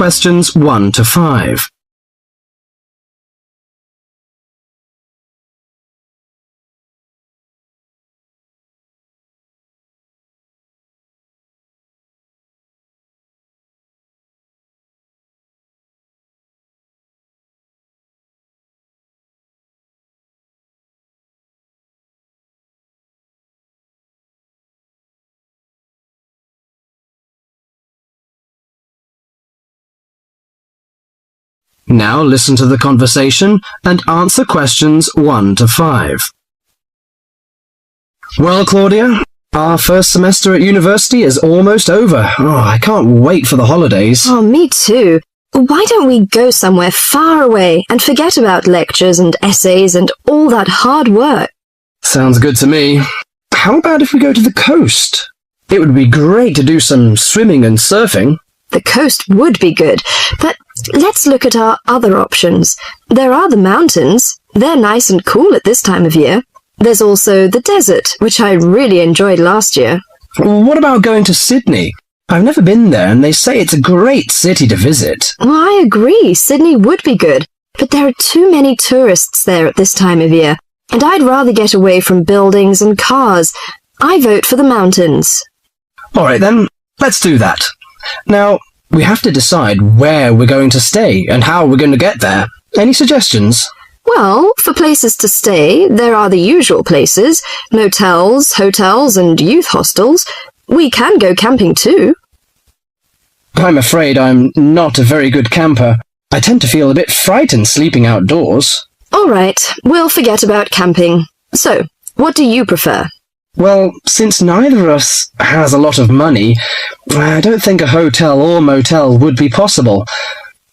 questions 1 to 5. Now listen to the conversation and answer questions 1 to 5. Well, Claudia, our first semester at university is almost over. I can't wait for the holidays. Oh, me too. Why don't we go somewhere far away and forget about lectures and essays and all that hard work? Sounds good to me. How about if we go to the coast? It would be great to do some swimming and surfing. The coast would be good, but let's look at our other options. There are the mountains. They're nice and cool at this time of year. There's also the desert, which I really enjoyed last year. What about going to Sydney? I've never been there, and they say it's a great city to visit. Well, I agree. Sydney would be good, but there are too many tourists there at this time of year, and I'd rather get away from buildings and cars. I vote for the mountains. All right, then, let's do that. Now, we have to decide where we're going to stay and how we're going to get there. Any suggestions? Well, for places to stay, there are the usual places, motels, hotels, and youth hostels. We can go camping too. I'm afraid I'm not a very good camper. I tend to feel a bit frightened sleeping outdoors. All right, we'll forget about camping. So, what do you prefer? Well, since neither of us has a lot of money, I don't think a hotel or motel would be possible.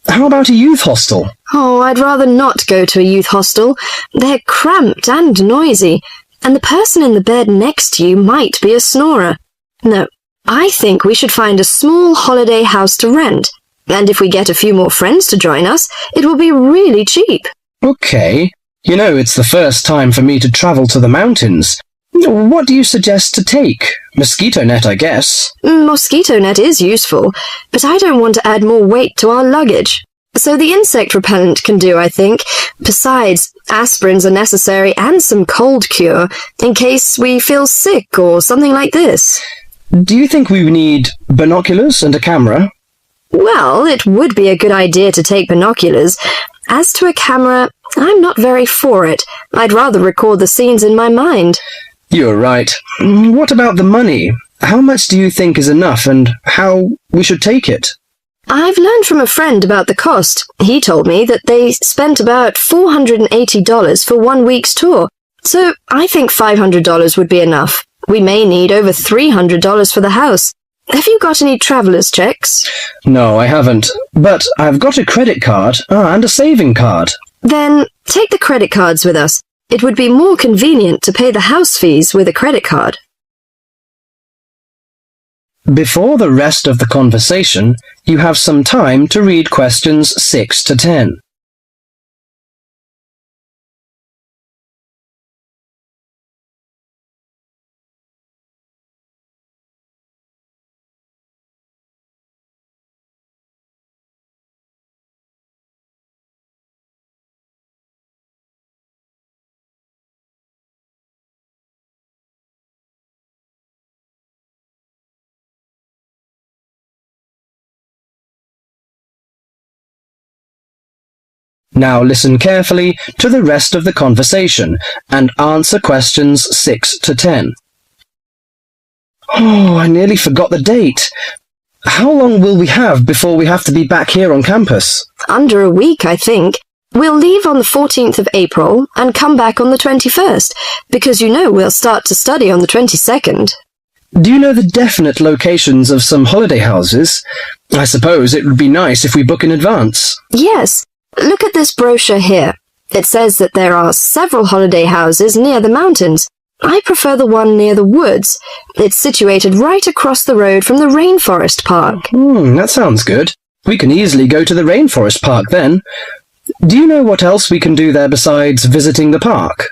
How about a youth hostel? Oh, I'd rather not go to a youth hostel. They're cramped and noisy, and the person in the bed next to you might be a snorer. No, I think we should find a small holiday house to rent, and if we get a few more friends to join us, it will be really cheap. Okay. You know, it's the first time for me to travel to the mountains. What do you suggest to take? Mosquito net, I guess. Mosquito net is useful, but I don't want to add more weight to our luggage. So the insect repellent can do, I think. Besides, aspirins are necessary and some cold cure, in case we feel sick or something like this. Do you think we need binoculars and a camera? Well, it would be a good idea to take binoculars. As to a camera, I'm not very for it. I'd rather record the scenes in my mind. You're right. What about the money? How much do you think is enough and how we should take it? I've learned from a friend about the cost. He told me that they spent about $480 for 1 week's tour. So I think $500 would be enough. We may need over $300 for the house. Have you got any traveller's checks? No, I haven't. But I've got a credit card and a saving card. Then take the credit cards with us. It would be more convenient to pay the house fees with a credit card. Before the rest of the conversation, you have some time to read questions 6 to 10. Now listen carefully to the rest of the conversation and answer questions 6 to 10. Oh, I nearly forgot the date. How long will we have before we have to be back here on campus? Under a week, I think. We'll leave on the 14th of April and come back on the 21st, because you know we'll start to study on the 22nd. Do you know the definite locations of some holiday houses? I suppose it would be nice if we book in advance. Yes. Look at this brochure here. It says that there are several holiday houses near the mountains. I prefer the one near the woods. It's situated right across the road from the rainforest park. That sounds good. We can easily go to the rainforest park then. Do you know what else we can do there besides visiting the park?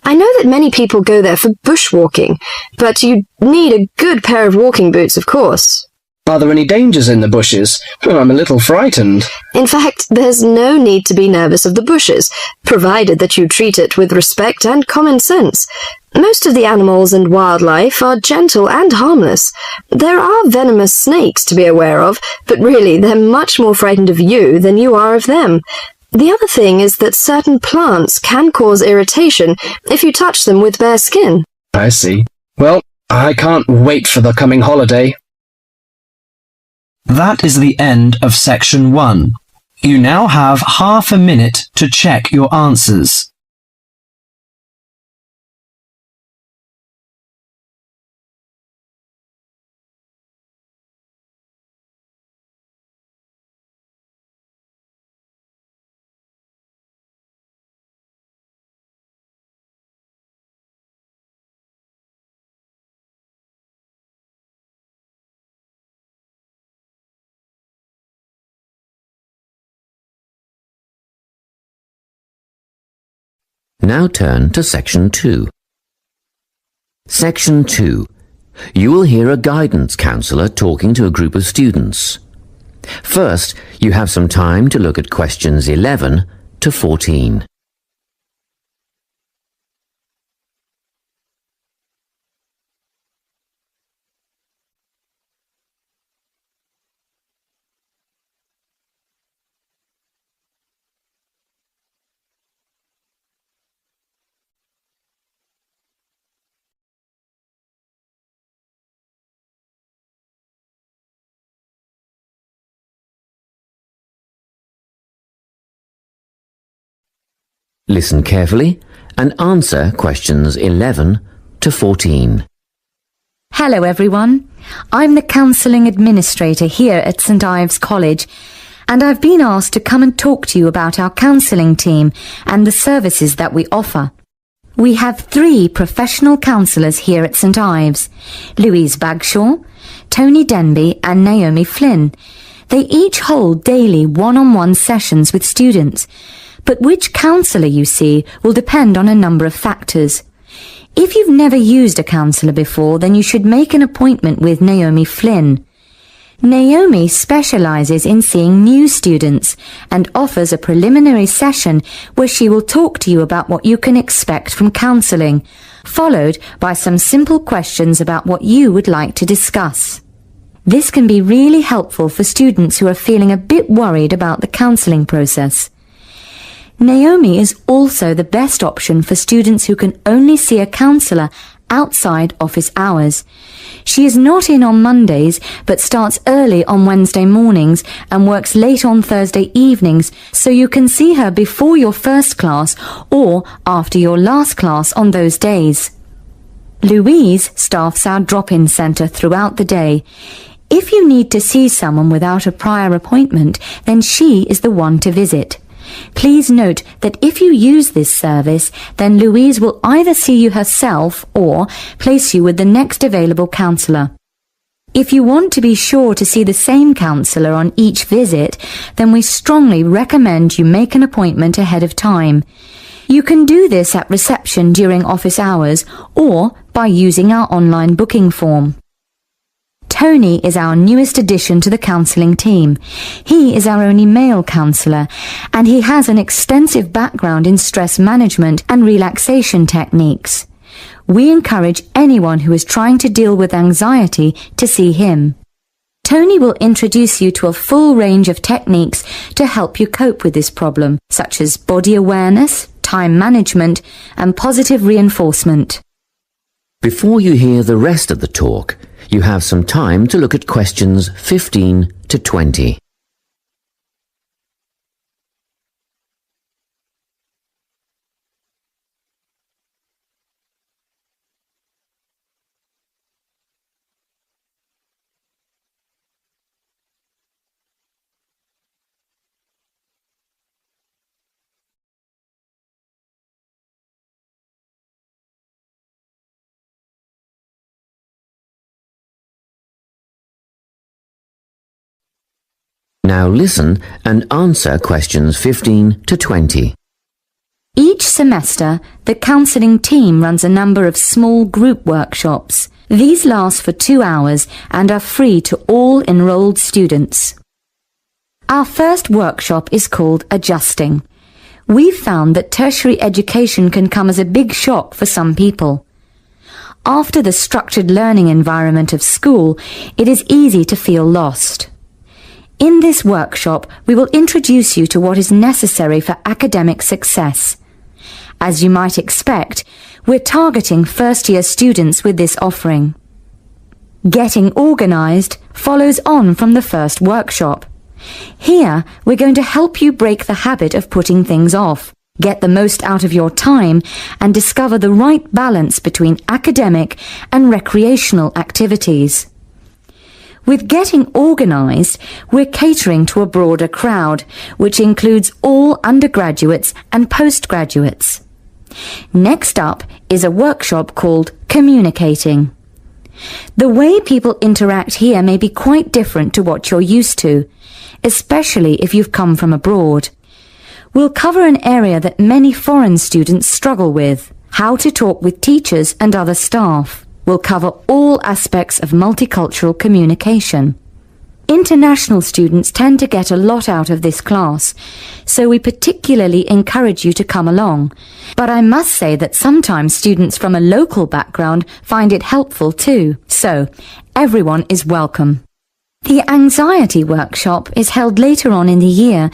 I know that many people go there for bushwalking, but you need a good pair of walking boots, of course. Are there any dangers in the bushes? I'm a little frightened. In fact, there's no need to be nervous of the bushes, provided that you treat it with respect and common sense. Most of the animals and wildlife are gentle and harmless. There are venomous snakes to be aware of, but really they're much more frightened of you than you are of them. The other thing is that certain plants can cause irritation if you touch them with bare skin. I see. Well, I can't wait for the coming holiday. That is the end of section 1. You now have half a minute to check your answers. Now turn to Section 2. Section 2. You will hear a guidance counsellor talking to a group of students. First, you have some time to look at questions 11 to 14. Listen carefully and answer questions 11 to 14. Hello everyone. I'm the Counselling Administrator here at St Ives College, and I've been asked to come and talk to you about our counselling team and the services that we offer. We have 3 professional counsellors here at St Ives: Louise Bagshaw, Tony Denby and Naomi Flynn. They each hold daily one-on-one sessions with students, but which counsellor you see will depend on a number of factors. If you've never used a counsellor before, then you should make an appointment with Naomi Flynn. Naomi specialises in seeing new students and offers a preliminary session where she will talk to you about what you can expect from counselling, followed by some simple questions about what you would like to discuss. This can be really helpful for students who are feeling a bit worried about the counselling process. Naomi is also the best option for students who can only see a counsellor outside office hours. She is not in on Mondays, but starts early on Wednesday mornings and works late on Thursday evenings, so you can see her before your first class or after your last class on those days. Louise staffs our drop-in centre throughout the day. If you need to see someone without a prior appointment, then she is the one to visit. Please note that if you use this service, then Louise will either see you herself or place you with the next available counsellor. If you want to be sure to see the same counsellor on each visit, then we strongly recommend you make an appointment ahead of time. You can do this at reception during office hours or by using our online booking form. Tony is our newest addition to the counselling team. He is our only male counsellor, and he has an extensive background in stress management and relaxation techniques. We encourage anyone who is trying to deal with anxiety to see him. Tony will introduce you to a full range of techniques to help you cope with this problem, such as body awareness, time management, and positive reinforcement. Before you hear the rest of the talk, you have some time to look at questions 15 to 20. Now listen and answer questions 15 to 20. Each semester, the counselling team runs a number of small group workshops. These last for 2 hours and are free to all enrolled students. Our first workshop is called Adjusting. We've found that tertiary education can come as a big shock for some people. After the structured learning environment of school, it is easy to feel lost. In this workshop, we will introduce you to what is necessary for academic success. As you might expect, we're targeting first-year students with this offering. Getting organised follows on from the first workshop. Here, we're going to help you break the habit of putting things off, get the most out of your time, and discover the right balance between academic and recreational activities. With Getting Organised, we're catering to a broader crowd, which includes all undergraduates and postgraduates. Next up is a workshop called Communicating. The way people interact here may be quite different to what you're used to, especially if you've come from abroad. We'll cover an area that many foreign students struggle with, how to talk with teachers and other staff. We'll cover all aspects of multicultural communication. International students tend to get a lot out of this class, so we particularly encourage you to come along. But I must say that sometimes students from a local background find it helpful too, so everyone is welcome. The anxiety workshop is held later on in the year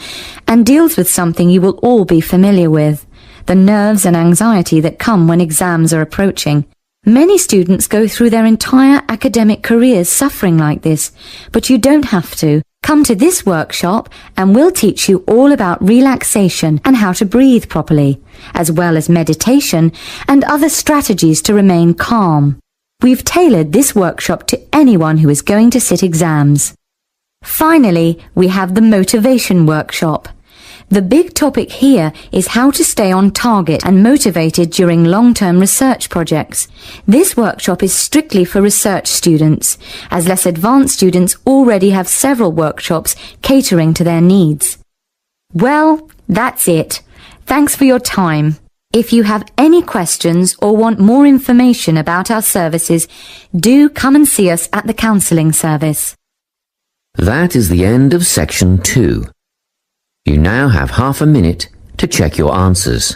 and deals with something you will all be familiar with, the nerves and anxiety that come when exams are approaching. Many students go through their entire academic careers suffering like this, but you don't have to. Come to this workshop and we'll teach you all about relaxation and how to breathe properly, as well as meditation and other strategies to remain calm. We've tailored this workshop to anyone who is going to sit exams. Finally, we have the motivation workshop. The big topic here is how to stay on target and motivated during long-term research projects. This workshop is strictly for research students, as less advanced students already have several workshops catering to their needs. Well, that's it. Thanks for your time. If you have any questions or want more information about our services, do come and see us at the counselling service. That is the end of section 2. You now have half a minute to check your answers.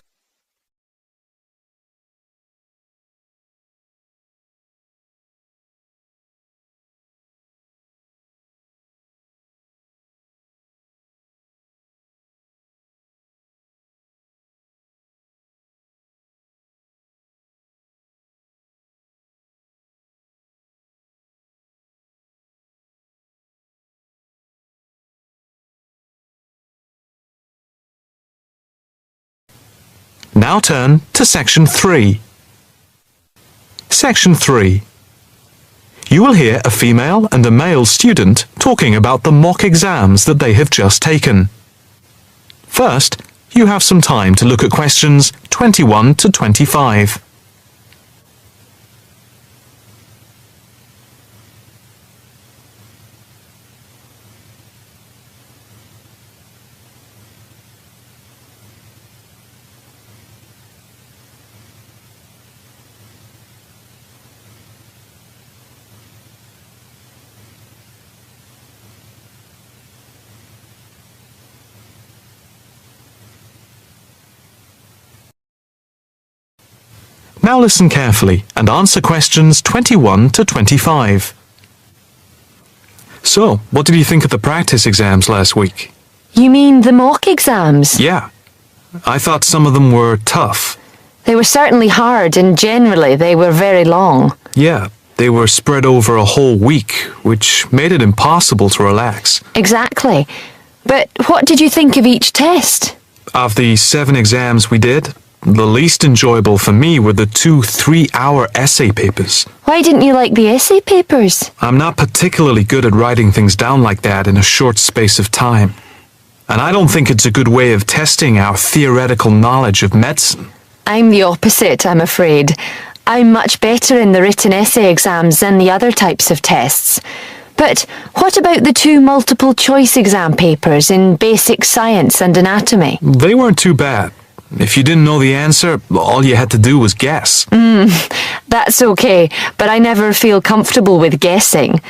Now turn to Section 3. Section 3. You will hear a female and a male student talking about the mock exams that they have just taken. First, you have some time to look at questions 21 to 25. Now listen carefully and answer questions 21 to 25. So, what did you think of the practice exams last week? You mean the mock exams? Yeah. I thought some of them were tough. They were certainly hard and generally they were very long. Yeah, they were spread over a whole week, which made it impossible to relax. Exactly. But what did you think of each test? Of the 7 exams we did, the least enjoyable for me were the 2 3-hour essay papers. Why didn't you like the essay papers? I'm not particularly good at writing things down like that in a short space of time. And I don't think it's a good way of testing our theoretical knowledge of medicine. I'm the opposite, I'm afraid. I'm much better in the written essay exams than the other types of tests. But what about the 2 multiple choice exam papers in basic science and anatomy? They weren't too bad. If you didn't know the answer, all you had to do was guess. That's okay, but I never feel comfortable with guessing.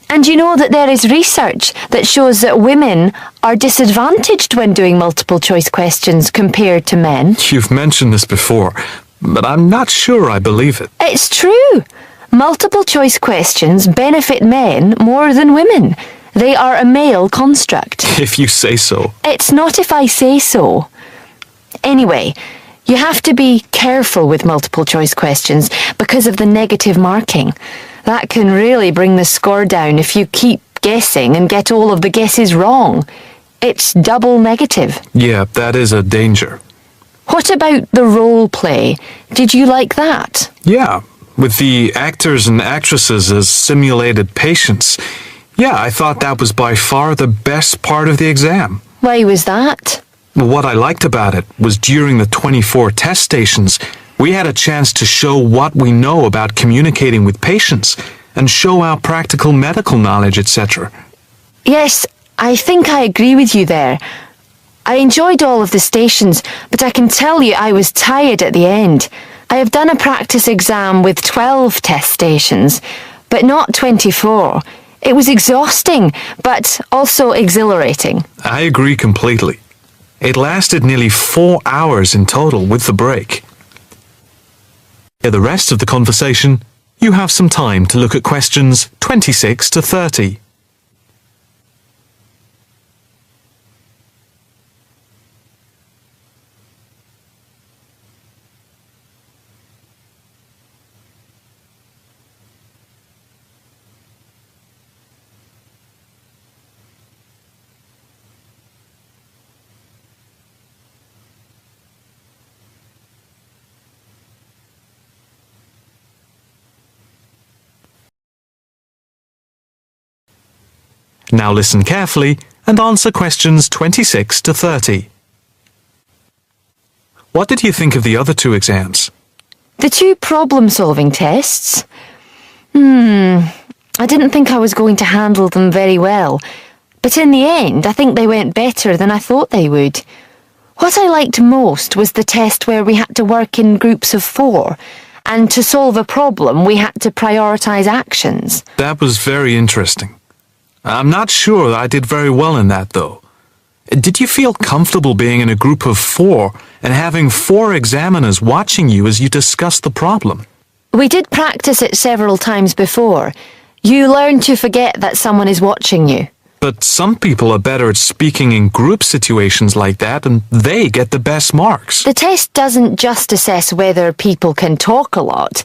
And you know that there is research that shows that women are disadvantaged when doing multiple choice questions compared to men. You've mentioned this before, but I'm not sure I believe it. It's true. Multiple choice questions benefit men more than women. They are a male construct. If you say so. It's not if I say so. Anyway, you have to be careful with multiple choice questions because of the negative marking. That can really bring the score down if you keep guessing and get all of the guesses wrong. It's double negative. Yeah, that is a danger. What about the role play? Did you like that? Yeah, with the actors and actresses as simulated patients. Yeah, I thought that was by far the best part of the exam. Why was that? What I liked about it was during the 24 test stations, we had a chance to show what we know about communicating with patients and show our practical medical knowledge, etc. Yes, I think I agree with you there. I enjoyed all of the stations, but I can tell you I was tired at the end. I have done a practice exam with 12 test stations, but not 24. It was exhausting, but also exhilarating. I agree completely. It lasted nearly 4 hours in total with the break. For the rest of the conversation, you have some time to look at questions 26 to 30. Now listen carefully and answer questions 26 to 30. What did you think of the other two exams? The two problem-solving tests? I didn't think I was going to handle them very well. But in the end, I think they went better than I thought they would. What I liked most was the test where we had to work in groups of 4, and to solve a problem, we had to prioritise actions. That was very interesting. I'm not sure I did very well in that, though. Did you feel comfortable being in a group of 4 and having 4 examiners watching you as you discussed the problem? We did practice it several times before. You learn to forget that someone is watching you. But some people are better at speaking in group situations like that, and they get the best marks. The test doesn't just assess whether people can talk a lot.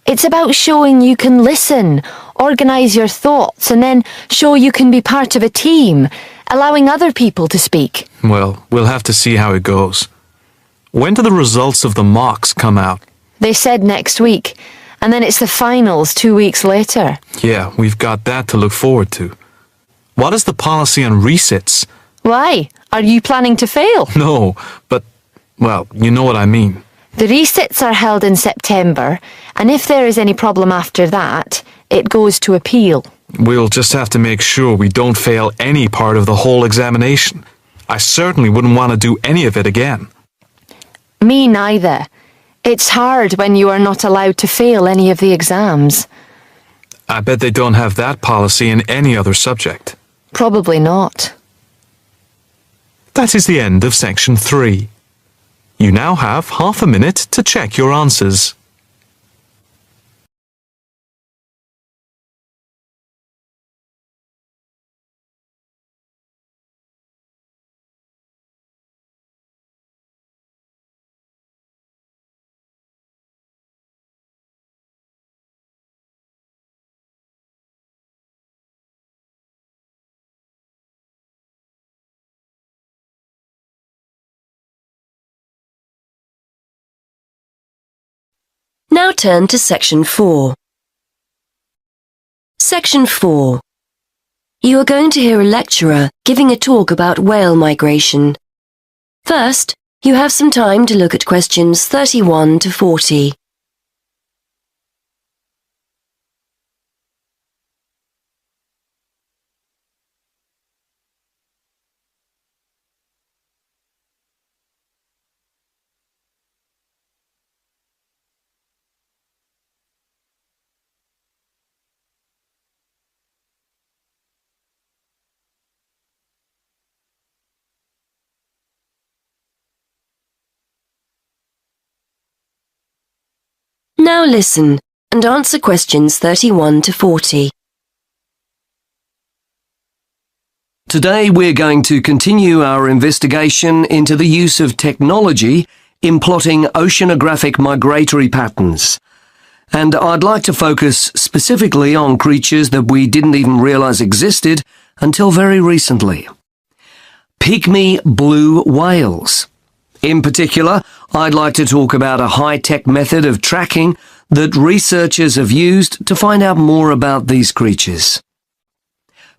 It's about showing you can listen, organise your thoughts, and then show you can be part of a team, allowing other people to speak. Well, we'll have to see how it goes. When do the results of the mocks come out? They said next week, and then it's the finals 2 weeks later. Yeah, we've got that to look forward to. What is the policy on resits? Why? Are you planning to fail? No, but, well, you know what I mean. The resits are held in September, and if there is any problem after that, it goes to appeal. We'll just have to make sure we don't fail any part of the whole examination. I certainly wouldn't want to do any of it again. Me neither. It's hard when you are not allowed to fail any of the exams. I bet they don't have that policy in any other subject. Probably not. That is the end of section 3. You now have half a minute to check your answers. Now turn to Section 4. Section 4. You are going to hear a lecturer giving a talk about whale migration. First, you have some time to look at questions 31 to 40. Now listen and answer questions 31 to 40. Today we're going to continue our investigation into the use of technology in plotting oceanographic migratory patterns. And I'd like to focus specifically on creatures that we didn't even realize existed until very recently. Pygmy blue whales. In particular, I'd like to talk about a high-tech method of tracking that researchers have used to find out more about these creatures.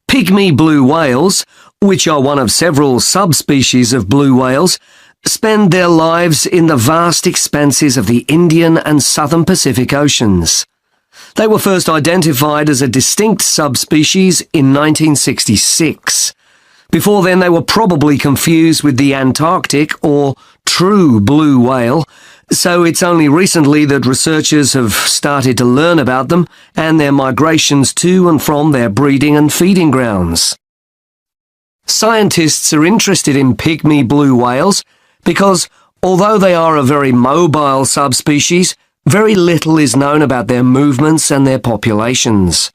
Pygmy blue whales, which are one of several subspecies of blue whales, spend their lives in the vast expanses of the Indian and Southern Pacific Oceans. They were first identified as a distinct subspecies in 1966. Before then, they were probably confused with the Antarctic or true blue whale, so it's only recently that researchers have started to learn about them and their migrations to and from their breeding and feeding grounds. Scientists are interested in pygmy blue whales because, although they are a very mobile subspecies, very little is known about their movements and their populations.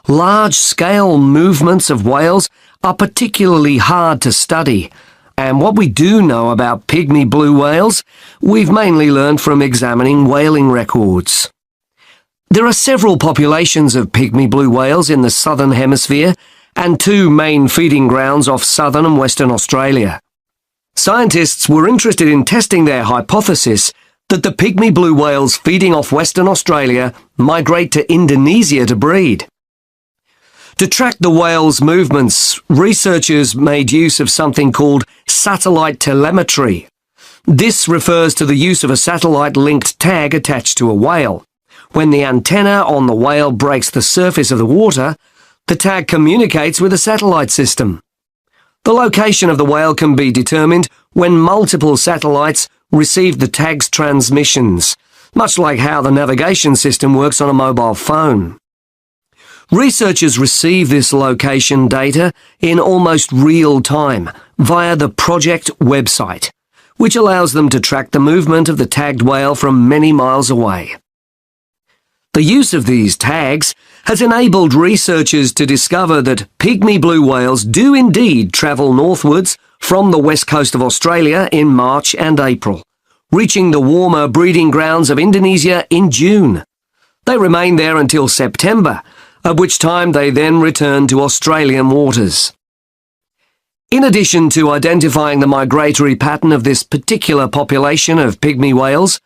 Large-scale movements of whales are particularly hard to study, and what we do know about pygmy blue whales, we've mainly learned from examining whaling records. There are several populations of pygmy blue whales in the southern hemisphere and two main feeding grounds off southern and western Australia. Scientists were interested in testing their hypothesis that the pygmy blue whales feeding off Western Australia migrate to Indonesia to breed. To track the whales' movements, researchers made use of something called satellite telemetry. This refers to the use of a satellite-linked tag attached to a whale. When the antenna on the whale breaks the surface of the water, the tag communicates with a satellite system. The location of the whale can be determined when multiple satellites receive the tag's transmissions, much like how the navigation system works on a mobile phone. Researchers receive this location data in almost real time via the project website, which allows them to track the movement of the tagged whale from many miles away. The use of these tags has enabled researchers to discover that pygmy blue whales do indeed travel northwards from the west coast of Australia in March and April, reaching the warmer breeding grounds of Indonesia in June. They remain there until September, at which time they then return to Australian waters. In addition to identifying the migratory pattern of this particular population of pygmy whales,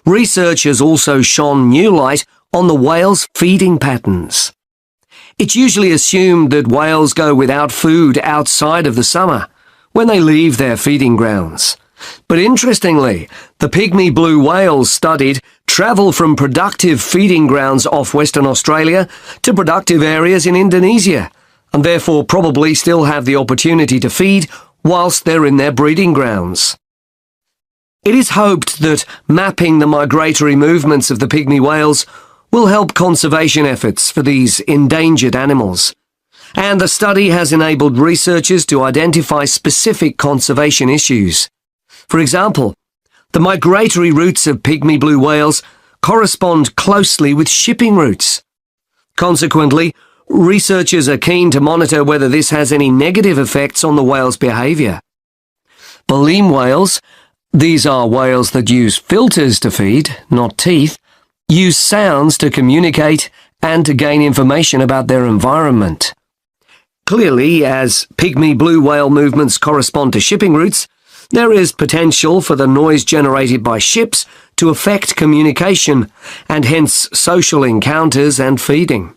research has also shone new light on the whales' feeding patterns. It's usually assumed that whales go without food outside of the summer, when they leave their feeding grounds. But interestingly, the pygmy blue whales studied travel from productive feeding grounds off Western Australia to productive areas in Indonesia, and therefore probably still have the opportunity to feed whilst they're in their breeding grounds. It is hoped that mapping the migratory movements of the pygmy whales will help conservation efforts for these endangered animals, and the study has enabled researchers to identify specific conservation issues. For example, the migratory routes of pygmy blue whales correspond closely with shipping routes. Consequently, researchers are keen to monitor whether this has any negative effects on the whale's behaviour. Baleen whales, these are whales that use filters to feed, not teeth, use sounds to communicate and to gain information about their environment. Clearly, as pygmy blue whale movements correspond to shipping routes, there is potential for the noise generated by ships to affect communication and hence social encounters and feeding.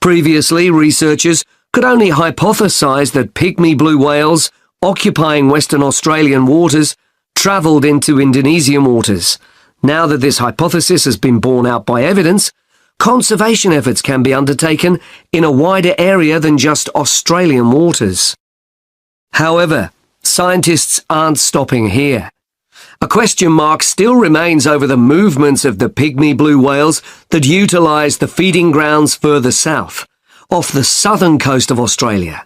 Previously, researchers could only hypothesize that pygmy blue whales occupying Western Australian waters travelled into Indonesian waters. Now that this hypothesis has been borne out by evidence, conservation efforts can be undertaken in a wider area than just Australian waters. However, scientists aren't stopping here. A question mark still remains over the movements of the pygmy blue whales that utilise the feeding grounds further south, off the southern coast of Australia.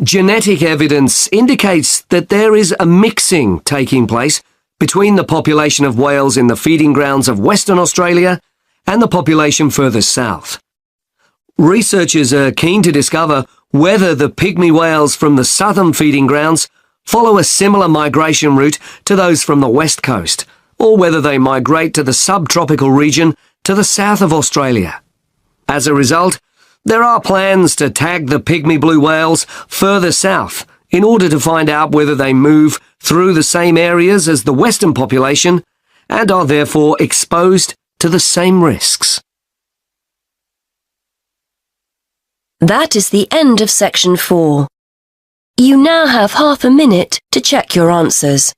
Genetic evidence indicates that there is a mixing taking place between the population of whales in the feeding grounds of Western Australia and the population further south. Researchers are keen to discover whether the pygmy whales from the southern feeding grounds follow a similar migration route to those from the west coast, or whether they migrate to the subtropical region to the south of Australia. As a result, there are plans to tag the pygmy blue whales further south in order to find out whether they move through the same areas as the western population and are therefore exposed to the same risks. That is the end of section 4. You now have half a minute to check your answers.